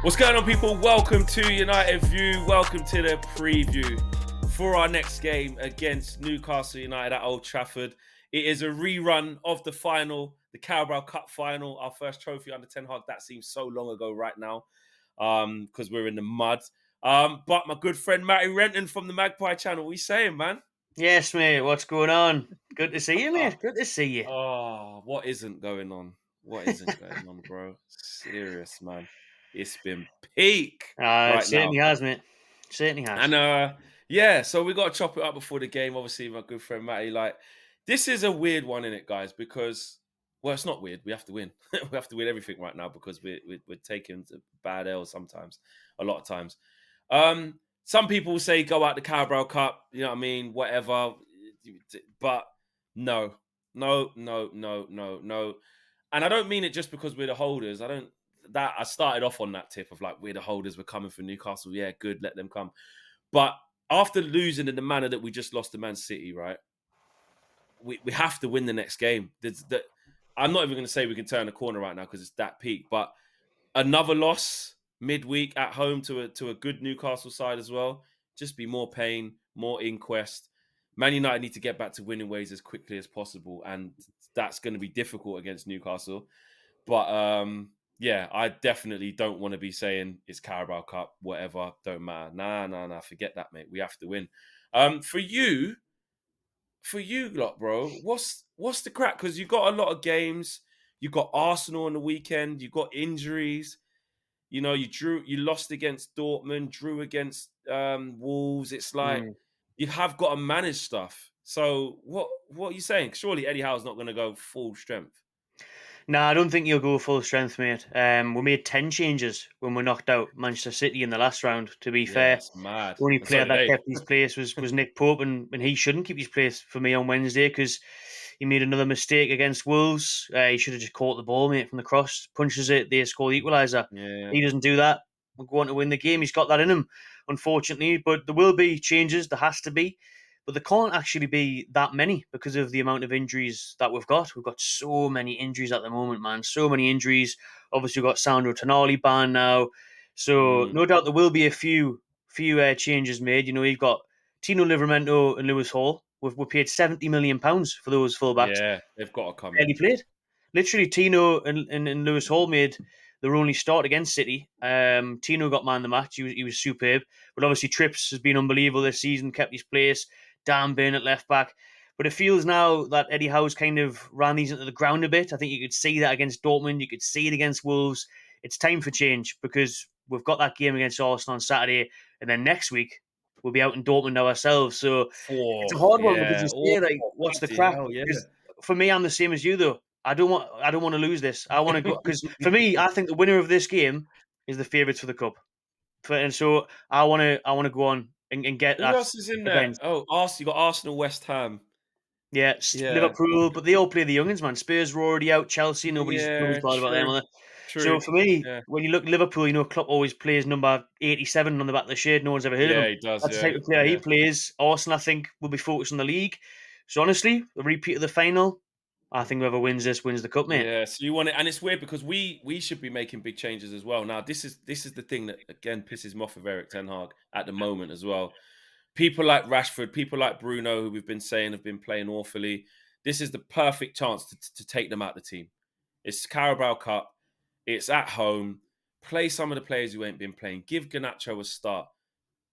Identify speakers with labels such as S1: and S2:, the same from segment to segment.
S1: What's going on, people? Welcome to United View. Welcome to the preview for our next game against Newcastle United at Old Trafford. It is a rerun of the final, the Carabao Cup final, our first trophy under Ten Hag. That seems so long ago right now because we're in the mud. But my good friend Matty Renton from the Magpie channel, what are you saying, man?
S2: Yes, mate. What's going on? Good to see you, mate. Good to see you.
S1: Oh, what isn't going on? What isn't going on, bro? Serious, man. It's been peak
S2: It
S1: right now.
S2: certainly has, mate. Certainly has.
S1: And yeah, so we got to chop it up before the game. Obviously, my good friend Matty, like, this is a weird one in it, guys, because it's not weird. We have to win. We have to win everything right now because we're taking bad L's sometimes, a lot of times. Some people say go out the Carabao Cup, you know what I mean, whatever. But no, no, no, no, no, no. And I don't mean it just because we're the holders. I started off on that tip of like, we're the holders, we're coming for Newcastle. Yeah, good, let them come. But after losing in the manner that we just lost to Man City, right? We have to win the next game. I'm not even going to say we can turn the corner right now because it's that peak. But another loss midweek at home to a good Newcastle side as well. Just be more pain, more inquest. Man United need to get back to winning ways as quickly as possible, and that's going to be difficult against Newcastle. But yeah, I definitely don't want to be saying it's Carabao Cup, whatever, don't matter. Nah, forget that, mate. We have to win. For you lot, bro, what's the crack? Because you got a lot of games. You got Arsenal on the weekend. You got injuries. You know, you lost against Dortmund, drew against Wolves. It's like
S2: Mm.
S1: you have got to manage stuff. So what are you saying? Surely Eddie Howe's not going to go full strength.
S2: Nah, I don't think you'll go full strength, mate. We made 10 changes when we knocked out Manchester City in the last round, to be
S1: Yeah,
S2: fair.
S1: it's mad.
S2: The only
S1: And so
S2: player
S1: did
S2: that
S1: they.
S2: kept his place was Nick Pope, and he shouldn't keep his place for me on Wednesday because he made another mistake against Wolves. He should have just caught the ball, mate, from the cross, punches it, they score the equaliser.
S1: Yeah.
S2: He doesn't do that. We're going to win the game. He's got that in him, unfortunately. But there will be changes. There has to be. But there can't actually be that many because of the amount of injuries that we've got. We've got so many injuries at the moment, man. So many injuries. Obviously, we've got Sandro Tonali banned now. So
S1: Mm.
S2: no doubt there will be a few changes made. You know, you've got Tino Livramento and Lewis Hall. We paid £70 million for those fullbacks.
S1: Yeah, they've got to come in.
S2: Barely played. Literally, Tino and Lewis Hall made their only start against City. Tino got man of the match. He was superb. But obviously, Trips has been unbelievable this season, kept his place. Dan Burn at left back. But it feels now that Eddie Howe's kind of ran these into the ground a bit. I think you could see that against Dortmund. You could see it against Wolves. It's time for change because we've got that game against Arsenal on Saturday. And then next week, we'll be out in Dortmund ourselves. So it's a
S1: Oh,
S2: hard one because
S1: yeah.
S2: you
S1: Oh,
S2: say, like, what's the
S1: bloody
S2: crack?
S1: hell, yeah.
S2: Because for me, I'm the same as you, though. I don't want to lose this. I want to go because for me, I think the winner of this game is the favourites for the cup. And so I want to go on and get
S1: Who
S2: that
S1: else is in there?
S2: revenge.
S1: Oh, Arsenal. You got Arsenal, West Ham.
S2: Yeah,
S1: Yeah.
S2: Liverpool, but they all play the youngins, man. Spurs were already out. Chelsea, nobody's
S1: Yeah,
S2: bothered about them,
S1: true.
S2: are they? So
S1: True.
S2: for me,
S1: Yeah.
S2: when you look at Liverpool, you know Klopp always plays number 87 on the back of the shirt. No one's ever heard of
S1: Yeah,
S2: him.
S1: he does.
S2: That's the
S1: Yeah.
S2: type of player he
S1: Yeah.
S2: plays. Arsenal, I think, will be focused on the league. So honestly, the repeat of the final, I think whoever wins this wins the cup, mate.
S1: Yeah, so you want it, and it's weird because we should be making big changes as well. Now, this is the thing that again pisses me off of Eric Ten Hag at the moment as well. People like Rashford, people like Bruno, who we've been saying have been playing awfully. This is the perfect chance to take them out the team. It's Carabao Cup. It's at home. Play some of the players who ain't been playing. Give Garnacho a start.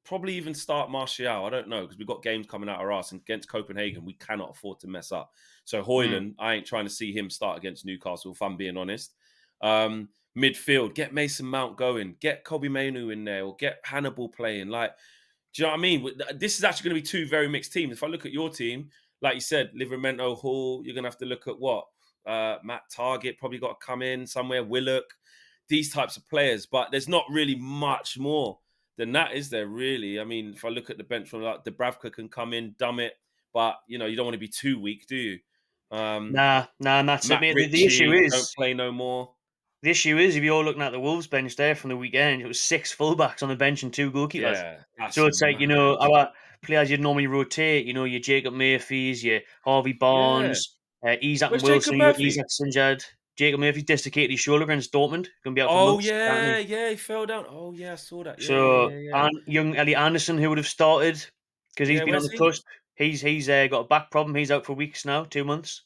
S1: Probably even start Martial. I don't know because we've got games coming out our ass and against Copenhagen. We cannot afford to mess up. So
S2: Mm.
S1: Hoyland, I ain't trying to see him start against Newcastle. If I'm being honest, midfield, get Mason Mount going, get Kobe Mainu in there, or get Hannibal playing. Like, do you know what I mean? This is actually going to be two very mixed teams. If I look at your team, like you said, Livramento, Hall, you're going to have to look at what Matt Target probably got to come in somewhere. Willock, these types of players, but there's not really much more than that, is there really? I mean, if I look at the bench from like Dubravka can come in, dumb it, but you know, you don't want to be too weak, do you?
S2: Nah, and that's it,
S1: Matt
S2: mate. The issue
S1: Ritchie, don't
S2: is
S1: play no more.
S2: if you're looking at the Wolves bench there from the weekend, it was six fullbacks on the bench and two goalkeepers.
S1: Yeah, that's
S2: So it's like,
S1: mad.
S2: our players you'd normally rotate, your Jacob Murphys, your Harvey
S1: Yeah.
S2: Barnes, Isak and
S1: Where's Jacob
S2: Wilson, you got
S1: Murphy?
S2: Isak Sinjad. Jacob Murphy dislocated his shoulder against Dortmund. Going to be out for
S1: Oh
S2: months, apparently.
S1: yeah, yeah, he fell down. Oh yeah, I saw that. Yeah, yeah,
S2: So,
S1: yeah, yeah.
S2: and young Ellie Anderson, who would have started because he's
S1: Yeah,
S2: been on
S1: where's
S2: the
S1: he?
S2: cusp. He's got a back problem. He's out for weeks now, 2 months.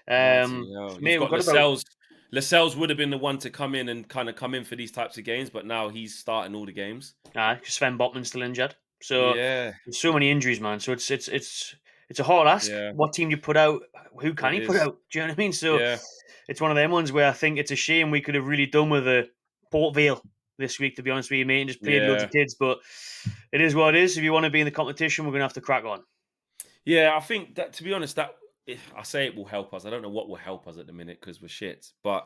S1: Bloody hell. You've
S2: Mate, we've
S1: got
S2: got about
S1: Lascelles. Lascelles would have been the one to come in and kind of come in for these types of games, but now he's starting all the games.
S2: Sven Botman's still injured. So
S1: Yeah,
S2: there's so many injuries, man. So it's a hard ask.
S1: yeah,
S2: What team do you put out? Who can
S1: it
S2: you put
S1: is.
S2: out? Do you know what I mean? So
S1: Yeah,
S2: it's one of them ones where I think it's a shame we could have really done with a Port Vale this week, to be honest with you, mate, and just played loads of
S1: yeah.
S2: kids. But it is what it is. If you want to be in the competition, we're gonna have to crack on.
S1: Yeah, I think that to be honest, that I say it will help us. I don't know what will help us at the minute because we're shit. But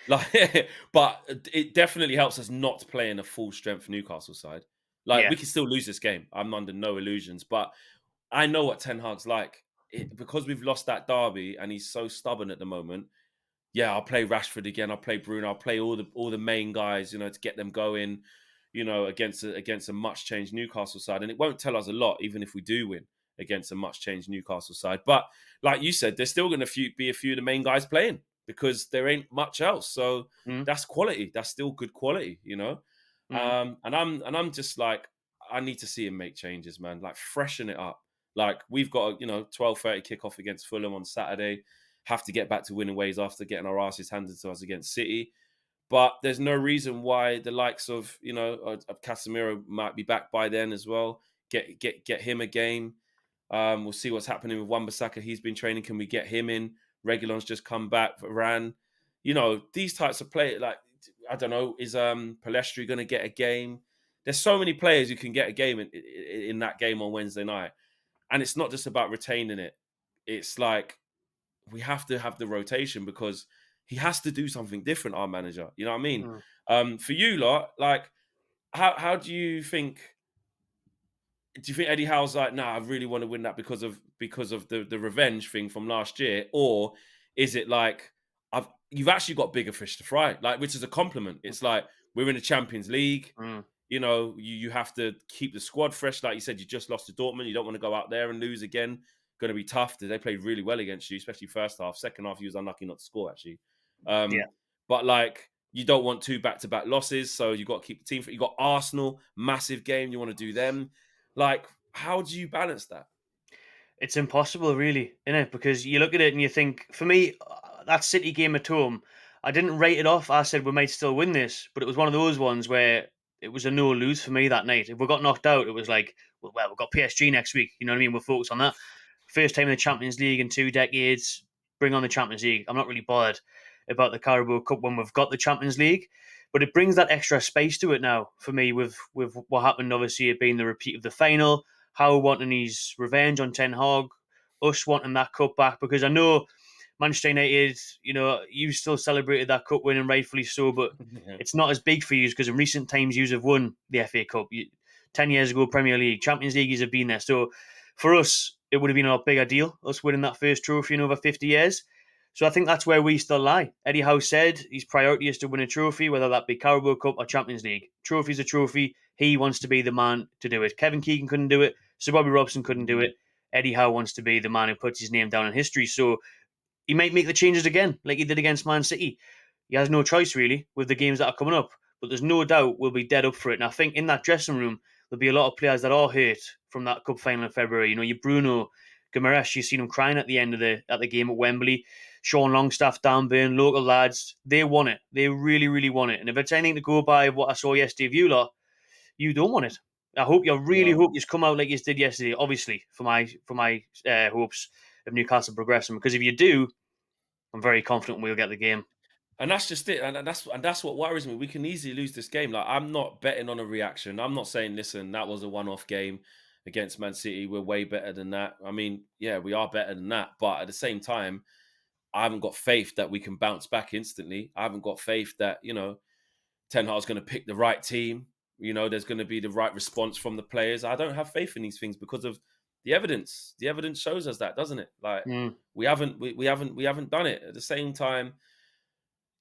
S1: like, but it definitely helps us not to play in a full strength Newcastle side. Like
S2: Yeah.
S1: we can still lose this game. I'm under no illusions, but I know what Ten Hag's like. Because we've lost that derby and he's so stubborn at the moment. Yeah, I'll play Rashford again. I'll play Bruno. I'll play all the main guys, to get them going, against a much changed Newcastle side. And it won't tell us a lot, even if we do win against a much changed Newcastle side. But like you said, there's still going to be a few of the main guys playing because there ain't much else. So
S2: Mm,
S1: that's quality. That's still good quality.
S2: mm.
S1: And I'm just like, I need to see him make changes, man. Like freshen it up. Like we've got a 12:30 kickoff against Fulham on Saturday. Have to get back to winning ways after getting our asses handed to us against City. But there's no reason why the likes of Casemiro might be back by then as well. Get him a game. We'll see what's happening with Wan-Bissaka. He's been training. Can we get him in? Regulon's just come back. Varane. These types of play. Like I don't know, is Palestri going to get a game? There's so many players who can get a game in that game on Wednesday night, and it's not just about retaining it. It's like we have to have the rotation because he has to do something different. Our manager, you know what I mean?
S2: Mm.
S1: For you lot, like, how do you think? Do you think Eddie Howe's like, nah, I really want to win that because of the revenge thing from last year, or is it like you've actually got bigger fish to fry, like which is a compliment? It's like we're in the Champions League.
S2: Mm.
S1: You have to keep the squad fresh. Like you said, you just lost to Dortmund. You don't want to go out there and lose again. Going to be tough. They played really well against you, especially first half. Second half, you was unlucky not to score actually.
S2: Yeah.
S1: But like you don't want two back-to-back losses, so you got to keep the team fit. You got Arsenal, massive game. You want to do them. Like, how do you balance that?
S2: It's impossible, really, isn't it? Because you look at it and you think, for me, that City game at home, I didn't write it off. I said we might still win this, but it was one of those ones where it was a no lose for me that night. If we got knocked out, it was like, well, we've got PSG next week. You know what I mean? We'll focus on that. First time in the Champions League in 2 decades. Bring on the Champions League. I'm not really bothered about the Carabao Cup when we've got the Champions League, but it brings that extra space to it now for me. With what happened, obviously, it being the repeat of the final, Howe wanting his revenge on Ten Hag, us wanting that cup back, because I know Manchester United, you still celebrated that cup win and rightfully so, but
S1: Yeah.
S2: it's not as big for you because in recent times you have won the FA Cup. 10 years ago, Premier League, Champions League, have been there. So for us, it would have been a bigger deal, us winning that first trophy in over 50 years. So I think that's where we still lie. Eddie Howe said his priority is to win a trophy, whether that be Carabao Cup or Champions League. Trophy's a trophy. He wants to be the man to do it. Kevin Keegan couldn't do it. Sir Bobby Robson couldn't do it. Eddie Howe wants to be the man who puts his name down in history. So he might make the changes again, like he did against Man City. He has no choice, really, with the games that are coming up. But there's no doubt we'll be dead up for it. And I think in that dressing room, there'll be a lot of players that are hurt from that cup final in February. Your Bruno, Guimaraes, you've seen him crying at the end of the game at Wembley. Sean Longstaff, Dan Burn, local lads, they want it. They really, really want it. And if it's anything to go by what I saw yesterday of you lot, you don't want it. Really
S1: No.
S2: hope you come out like you did yesterday. Obviously, for my hopes of Newcastle progressing, because if you do, I'm very confident we'll get the game.
S1: And that's just it, and that's what worries me. We can easily lose this game. Like I'm not betting on a reaction. I'm not saying, listen, that was a one-off game against Man City. We're way better than that. I mean, yeah, we are better than that. But at the same time, I haven't got faith that we can bounce back instantly. I haven't got faith that Ten Hag's going to pick the right team. There's going to be the right response from the players. I don't have faith in these things because of the evidence. The evidence shows us that, doesn't it? Like
S2: Mm,
S1: we haven't done it. At the same time,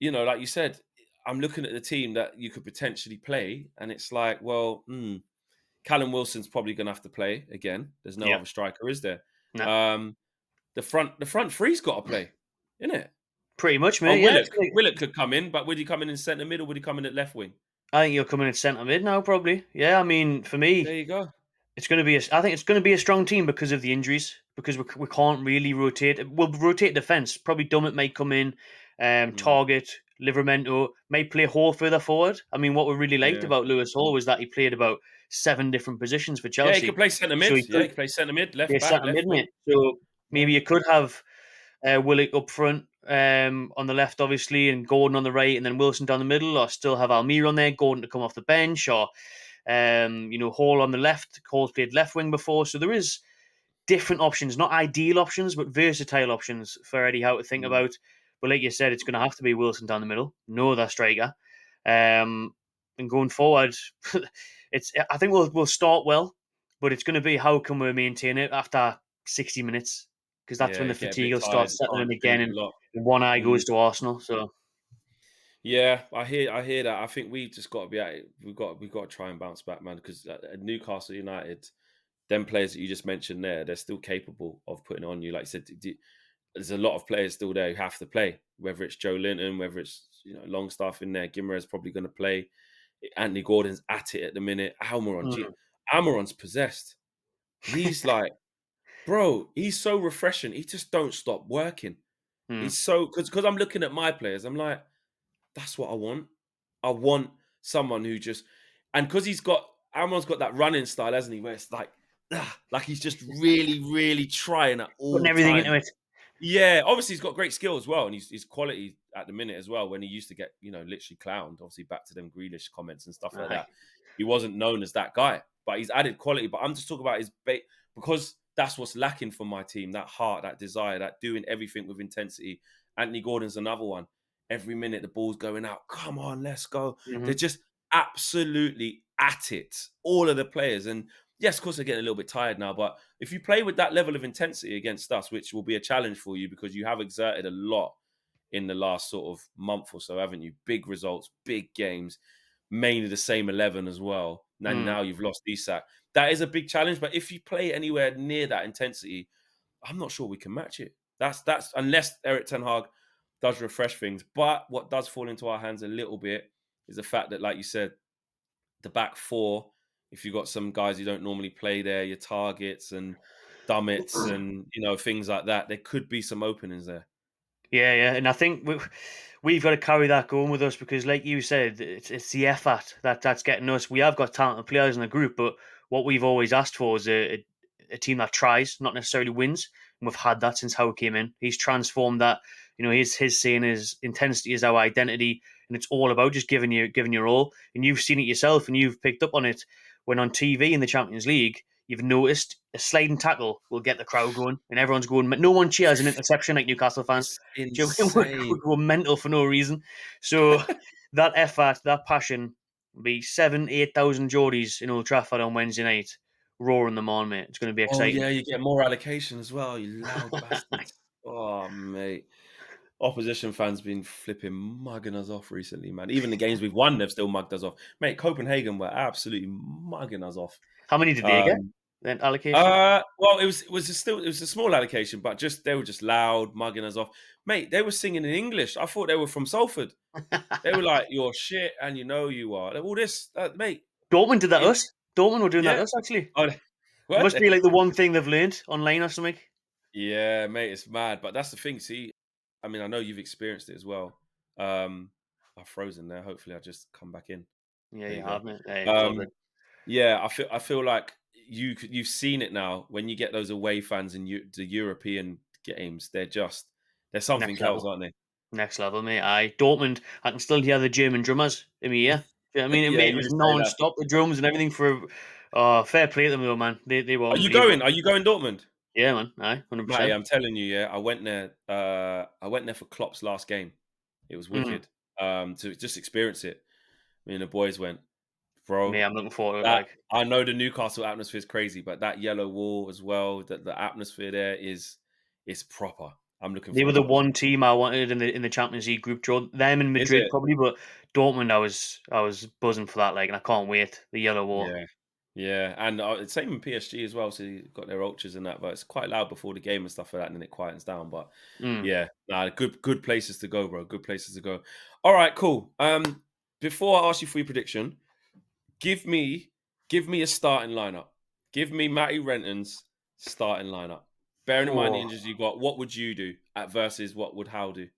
S1: like you said, I'm looking at the team that you could potentially play, and it's like, well, Callum Wilson's probably going to have to play again. There's no
S2: yeah,
S1: other striker, is there?
S2: no,
S1: Um, the front three's got to play, isn't it?
S2: Pretty much,
S1: Oh,
S2: mate. Yeah,
S1: Willock. Willock could come in, but would he come in centre mid or would he come in at left wing?
S2: I think you're coming in centre mid now, probably. Yeah, I mean, for
S1: There
S2: me,
S1: you go.
S2: it's going to be. I think it's going to be a strong team because of the injuries. Because we can't really rotate. We'll rotate defence. Probably Dummett may come in.
S1: Mm,
S2: Target Livermento may play Hall further forward. I mean, what we really liked
S1: yeah.
S2: about Lewis Hall was that he played about 7 different positions for
S1: Yeah, he could
S2: Chelsea.
S1: play centre
S2: So
S1: mid.
S2: he
S1: Yeah,
S2: could
S1: he could play centre mid, left
S2: be a
S1: back,
S2: centre
S1: left
S2: mid,
S1: wing.
S2: mate. So
S1: Yeah.
S2: maybe you could have Willock up front on the left, obviously, and Gordon on the right, and then Wilson down the middle, or still have Almir on there, Gordon to come off the bench, or Hall on the left. Hall's played left wing before, so there is different options, not ideal options, but versatile options for Eddie Howe to think
S1: Mm,
S2: about. But like you said, it's going to have to be Wilson down the middle, no other striker. And going forward, it's I think we'll start well, but it's going to be how can we maintain it after 60 minutes, because that's
S1: yeah,
S2: when the
S1: you get a
S2: fatigue
S1: bit
S2: will start
S1: tired. You
S2: settling
S1: can't
S2: in again,
S1: think a
S2: and
S1: lot.
S2: one eye
S1: Mm.
S2: goes to Arsenal. So
S1: Yeah, I hear that. I think we just got to be at it. We've got to try and bounce back, man. Because at Newcastle United, them players that you just mentioned there, they're still capable of putting it on you. Like I said, there's a lot of players still there who have to play. Whether it's Joe Linton, whether it's Longstaff in there, Gimmer's probably going to play. Anthony Gordon's at it at the minute.
S2: mm,
S1: Almiron's possessed. He's like, bro, he's so refreshing. He just don't stop working.
S2: mm,
S1: He's so because I'm looking at my players. I'm like, that's what I want. I want someone who just and because he's got Almiron's got that running style, hasn't he? Where it's like he's just really, really trying at
S2: putting
S1: all
S2: everything into
S1: times.
S2: it.
S1: Yeah, obviously he's got great skill as well, and he's quality at the minute as well. When he used to get literally clowned, obviously back to them Grealish comments and stuff like
S2: Aye.
S1: that. He wasn't known as that guy, but he's added quality. But I'm just talking about his bait because that's what's lacking for my team: that heart, that desire, that doing everything with intensity. Anthony Gordon's another one. Every minute the ball's going out. Come on, let's go. They're
S2: Hmm.
S1: just absolutely at it. All of the players, and yes, of course they're getting a little bit tired now, but if you play with that level of intensity against us, which will be a challenge for you because you have exerted a lot in the last sort of month or so, haven't you? Big results, big games, mainly the same 11 as well. And
S2: Mm.
S1: now you've lost Isak. That is a big challenge, but if you play anywhere near that intensity, I'm not sure we can match it. That's unless Eric Ten Hag does refresh things. But what does fall into our hands a little bit is the fact that, like you said, the back four, if you've got some guys who don't normally play there, your targets and Dummets and things like that, there could be some openings there.
S2: Yeah, yeah, and I think we've got to carry that going with us because, like you said, it's the effort that's getting us. We have got talented players in the group, but what we've always asked for is a team that tries, not necessarily wins. And we've had that since Howe came in. He's transformed that. His saying is intensity is our identity, and it's all about just giving your all. And you've seen it yourself, and you've picked up on it when on TV in the Champions League. You've noticed a sliding tackle will get the crowd going, and everyone's going. No one cheers an interception like Newcastle fans.
S1: It's
S2: Do you know what I mean?
S1: insane.
S2: We're mental for no reason. So that effort, that passion, will be 8,000 Geordies in Old Trafford on Wednesday night, roaring them on, mate. It's going to be
S1: Oh
S2: exciting.
S1: yeah, you get more allocation as well, you loud bastards. Oh mate. Opposition fans been flipping mugging us off recently, man. Even the games we've won, they've still mugged us off. Mate, Copenhagen were absolutely mugging us off.
S2: How many did they get?
S1: Um,
S2: Then allocation.
S1: well, it was a small allocation, but they were just loud, mugging us off. Mate, they were singing in English. I thought they were from Salford. They were like, "You're shit, and you know you are." All this, mate.
S2: Dortmund did that to
S1: It,
S2: us. Dortmund were doing that
S1: yeah,
S2: to us actually.
S1: oh,
S2: It
S1: weren't
S2: must be
S1: they?
S2: like the one thing they've learned online or something.
S1: Yeah, mate, it's mad. But that's the thing. See, I mean, I know you've experienced it as well. I've frozen there. Hopefully, I just come back in.
S2: Yeah,
S1: There
S2: you
S1: you
S2: have,
S1: go.
S2: mate. Hey, it's all good.
S1: Um, yeah, I feel like you've seen it now when you get those away fans in the European games. They're something
S2: Next
S1: else,
S2: level.
S1: aren't they?
S2: Next level, mate. Aye. Dortmund, I can still hear the German drummers in my ear. Do you know what I mean?
S1: Yeah,
S2: Mate, it
S1: you
S2: was
S1: would say that.
S2: non-stop, the drums and everything for fair play to them though, man. They were
S1: Are you
S2: unbelievable.
S1: going? Are you going Dortmund?
S2: Yeah, man. Aye,
S1: Matty,
S2: 100%.
S1: I'm telling you, yeah, I went there. I went there for Klopp's last game. It was
S2: Mm.
S1: wicked. To just experience it. Me and the boys went,
S2: Mate,
S1: bro.
S2: I'm looking forward to it,
S1: That
S2: like.
S1: I know the Newcastle atmosphere is crazy, but that yellow wall as well, the atmosphere there is proper. I'm looking
S2: They were
S1: forward
S2: the
S1: to watching
S2: one
S1: it.
S2: team I wanted in the Champions League group draw. Them in
S1: Is
S2: Madrid
S1: it?
S2: probably, but Dortmund I was buzzing for that, like, and I can't wait. The yellow wall.
S1: Yeah. Yeah, and same in PSG as well. So you got their ultras and that, but it's quite loud before the game and stuff like that, and then it quietens down. But
S2: Mm.
S1: yeah, nah, good places to go, bro. Good places to go. All right, cool. Before I ask you for your prediction, give me give me a starting lineup. Give me Matty Renton's starting lineup. Bearing in mind the
S2: Oh.
S1: injuries you got, what would you do at versus what would Hal do?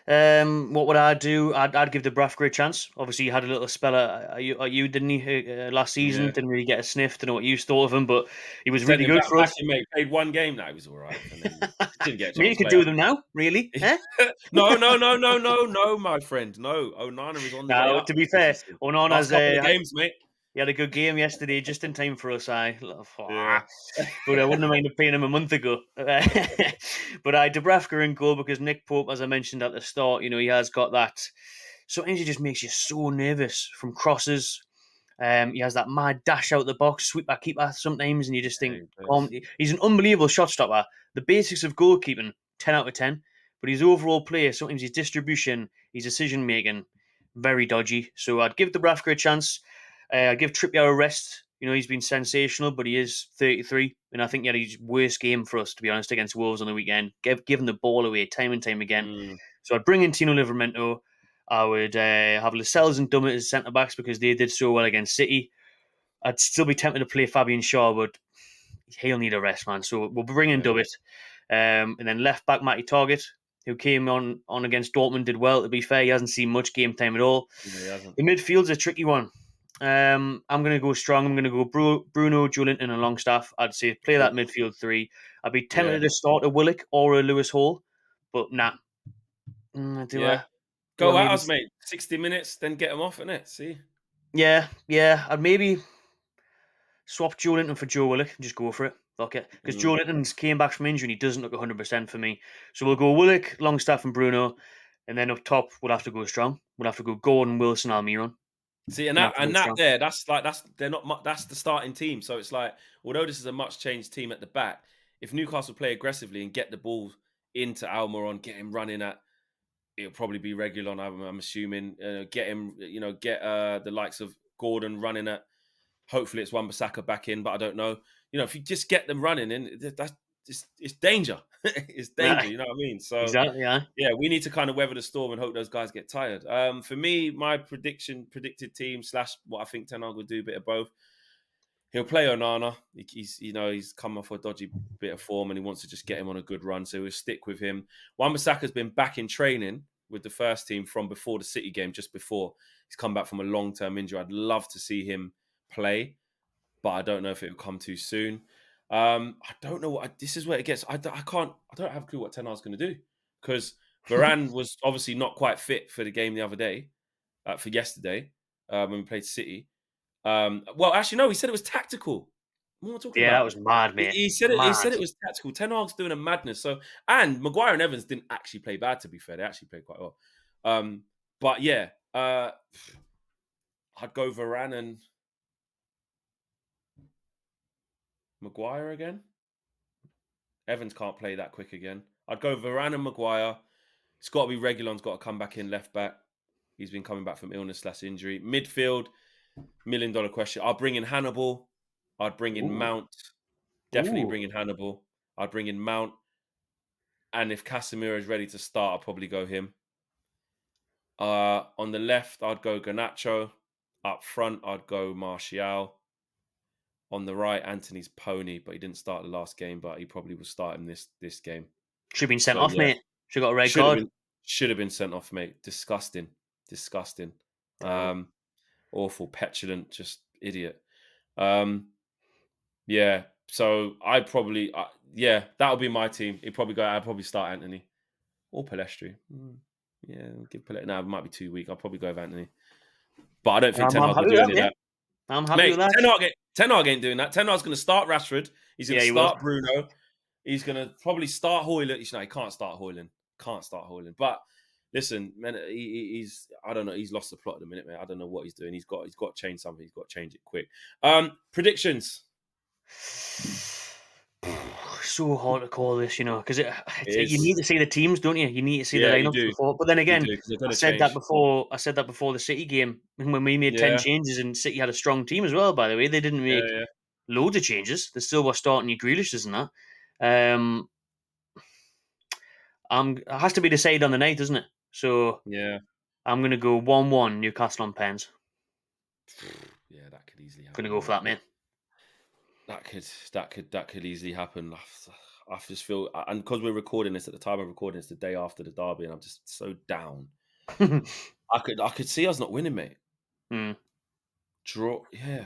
S2: What would I do? I'd give the Brafker a chance. Obviously, he had a little spell at you, didn't he, last season?
S1: Yeah,
S2: Didn't really get a sniff. Don't know what you thought of him, but he was
S1: send
S2: really
S1: him
S2: good
S1: back
S2: for us.
S1: packing, mate. Played one game. Now he was all right, and then didn't get a
S2: Maybe
S1: chance
S2: you
S1: to
S2: could
S1: play
S2: do
S1: after.
S2: them now, really? Eh?
S1: No, no, no, no, no, no, my friend. No, Onana is on the way
S2: Now,
S1: up
S2: to be
S1: this
S2: fair,
S1: season. Last
S2: Onana's
S1: couple of games, mate.
S2: he had a good game yesterday, just in time for us.
S1: Yeah.
S2: But I wouldn't have minded paying him a month ago. But I Dubravka in goal because Nick Pope, as I mentioned at the start, he has got that. Sometimes he just makes you so nervous from crosses. He has that mad dash out the box, sweep back keeper sometimes, and you just think,
S1: Yeah, he does.
S2: he's an unbelievable shot stopper. The basics of goalkeeping, 10 out of 10. But his overall play, sometimes his distribution, his decision making, very dodgy. So I'd give Dubravka a chance. I'd give Trippier a rest. He's been sensational, but he is 33. And I think he had his worst game for us, to be honest, against Wolves on the weekend. Giving the ball away time and time again.
S1: Mm.
S2: So I'd bring in Tino Livramento. I would have Lascelles and Dummett as centre backs because they did so well against City. I'd still be tempted to play Fabian Shaw, but he'll need a rest, man. So we'll bring in
S1: Yeah.
S2: Dummett. And then left back Matty Target, who came on against Dortmund, did well, to be fair. He hasn't seen much game time at all.
S1: No, he hasn't.
S2: The midfield's a tricky one. I'm going to go strong. I'm going to go Bruno, Joelinton, and Longstaff. I'd say play that
S1: Oof.
S2: midfield three. I'd be
S1: Yeah.
S2: tempted to start a Willock or a Lewis Hall, but nah. Do
S1: Yeah.
S2: I? Do I
S1: Go at
S2: maybe?
S1: us, mate. 60 minutes, then get him off, innit? See?
S2: Yeah. I'd maybe swap Joe Linton for Joe Willock and just go for it. Fuck it. Because Joe
S1: Mm.
S2: Linton's came back from injury and he doesn't look 100% for me. So we'll go Willock, Longstaff, and Bruno. And then up top, we'll have to go strong. We'll have to go Gordon, Wilson, Almiron.
S1: See, and
S2: We'll
S1: that
S2: have to go
S1: and that
S2: strong.
S1: there, that's they're not that's the starting team. So it's like, although this is a much changed team at the back, if Newcastle play aggressively and get the ball into Almiron, get him running at, it'll probably be regular on. I'm assuming, get him, get the likes of Gordon running at. Hopefully, it's Wan-Bissaka back in, but I don't know. If you just get them running in, that's it's danger. It's danger.
S2: Aye,
S1: You know what I mean? So
S2: exactly, yeah.
S1: yeah, we need to kind of weather the storm and hope those guys get tired. For me, my predicted team slash what I think Ten Hag will do, a bit of both. He'll play Onana. He's come off a dodgy bit of form and he wants to just get him on a good run, so we'll stick with him. Wan-Bissaka's been back in training with the first team from before the City game, just before. He's come back from a long-term injury. I'd love to see him play, but I don't know if it will come too soon. I don't know this is where it gets. I don't have a clue what Ten Hag's going to do because Varane was obviously not quite fit for the game the other day, for yesterday, when we played City. Well, actually, no. He said it was tactical. What am I talking
S2: Yeah, that
S1: about?
S2: was mad,
S1: He,
S2: mate.
S1: he said it. He
S2: Mad.
S1: said it was tactical. Ten Hag's doing a madness. So, and Maguire and Evans didn't actually play bad. To be fair, they actually played quite well. But yeah, I'd go Varane and Maguire again. Evans can't play that quick again. I'd go Varane and Maguire. It's got to be Reguilon's got to come back in left back. He's been coming back from illness/injury. Midfield, $1 million question. I'll bring in Hannibal. I'd bring in
S2: Ooh.
S1: Mount. Definitely
S2: Ooh.
S1: bring in Hannibal. I'd bring in Mount. And if Casemiro is ready to start, I'll probably go him. On the left, I'd go Garnacho. Up front, I'd go Martial. On the right, Anthony's Pony, but he didn't start the last game, but he probably will start him this game.
S2: Should have been sent
S1: So
S2: off,
S1: yeah,
S2: mate. Should have got a red
S1: should have
S2: card.
S1: been should have been sent off, mate. Disgusting, disgusting.
S2: Oh.
S1: Awful, petulant, just idiot. Yeah. So I'd probably, that would be my team. I'd probably start Anthony or Palestri. Yeah, give Palestri. No, it might be too weak. I'll probably go with Anthony, but I don't think
S2: I'm,
S1: Ten
S2: I'm
S1: Hag will
S2: happy
S1: do
S2: with that,
S1: any of
S2: mate.
S1: that.
S2: I'm happy with
S1: Mate,
S2: that.
S1: Ten Hag ain't doing that. Ten Hag's going to start Rashford. He's going
S2: Yeah,
S1: to
S2: he will.
S1: start Bruno. He's going to probably start Hoyland. No, he can't start Hoyland. Can't start Hoyland. But listen, man, he's I don't know. He's lost the plot at the minute, man. I don't know what he's doing. He's got to change something. He's got to change it quick. Predictions.
S2: So hard to call this, because
S1: It
S2: you need
S1: is.
S2: to see the teams, don't you? You need to see the
S1: Yeah, you
S2: lineups
S1: do.
S2: before. But then
S1: You
S2: again,
S1: do because they're
S2: I
S1: gonna
S2: said that
S1: change.
S2: before. I said that before the City game when we made 10
S1: Yeah,
S2: changes, and City had a strong team as well. By the way, they didn't
S1: yeah,
S2: make
S1: yeah,
S2: loads of changes. They still were starting your Grealishes and that. It has to be decided on the night, doesn't it? So
S1: yeah.
S2: I'm gonna go 1-1 Newcastle on pens.
S1: Yeah, that could easily
S2: Gonna
S1: happen,
S2: go for
S1: mate.
S2: that, man.
S1: That could easily happen. I just feel, and because we're recording this at the time of recording, it's the day after the derby, and I'm just so down. I could see us not winning, mate.
S2: Mm,
S1: Draw, yeah.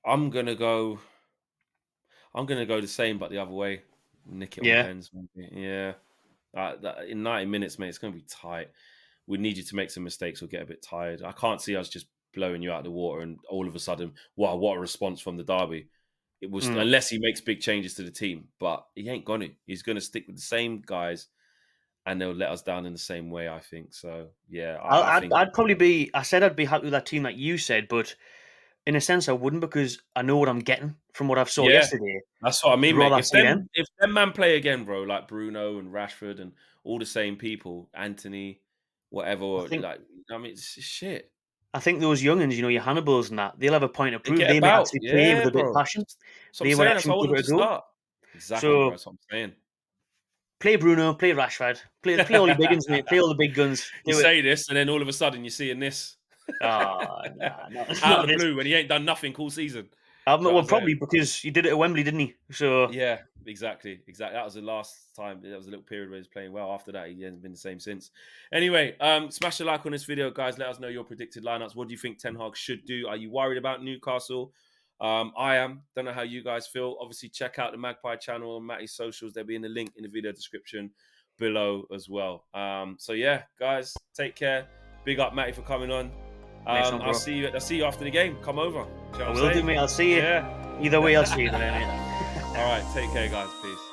S1: I'm gonna go. I'm gonna go the same, but the other way. Nick it on
S2: yeah.
S1: pens, maybe. Yeah. In 90 minutes, mate, it's gonna be tight. We need you to make some mistakes or get a bit tired. I can't see us just blowing you out of the water and all of a sudden, wow, what a response from the derby. It was
S2: Mm.
S1: unless he makes big changes to the team, but he ain't gonna. He's gonna stick with the same guys, and they'll let us down in the same way. I think so. Yeah, I
S2: I'd,
S1: think.
S2: I'd probably be. I said I'd be happy with that team, like you said, but in a sense, I wouldn't because I know what I'm getting from what I've saw
S1: Yeah,
S2: yesterday.
S1: that's what I
S2: I'd
S1: mean, mate.
S2: rather
S1: If
S2: see them.
S1: them, if them man play again, bro, like Bruno and Rashford and all the same people, Anthony,
S2: I
S1: whatever,
S2: think
S1: like I mean, it's shit.
S2: I think those youngins, your Hannibals and that, they'll have a point to
S1: They
S2: prove.
S1: get
S2: They might
S1: about,
S2: actually play with
S1: yeah,
S2: a bit of
S1: bro.
S2: passion.
S1: That's what I'm
S2: They would
S1: saying. That's
S2: actually
S1: how I want
S2: give
S1: them
S2: it
S1: to
S2: a go.
S1: start. Exactly, bro.
S2: So
S1: That's what I'm saying.
S2: play Bruno, play Rashford, play all your big guns, mate. Play all the big guns.
S1: You
S2: Do it.
S1: say this, and then all of a sudden you're seeing this
S2: Ah, nah, not,
S1: out of
S2: not
S1: the
S2: this.
S1: blue when he ain't done nothing all season. Do you know what
S2: Well,
S1: I'm saying?
S2: probably because he did it at Wembley, didn't he? So
S1: Yeah, exactly. That was the last time. That was a little period where he was playing well. After that, he hasn't been the same since. Anyway, smash a like on this video, guys. Let us know your predicted lineups. What do you think Ten Hag should do? Are you worried about Newcastle? I am. Don't know how you guys feel. Obviously, check out the Magpie channel and Matty's socials. They'll be in the link in the video description below as well. So yeah, guys, take care. Big up, Matty, for coming on.
S2: nice one,
S1: I'll
S2: bro.
S1: see you. I'll see you after the game. Come over. Do you know
S2: I
S1: what I'm
S2: will do,
S1: saying?
S2: mate. I'll see you.
S1: Yeah.
S2: Either way, I'll see you there, mate.
S1: All right. Take care, guys. Peace.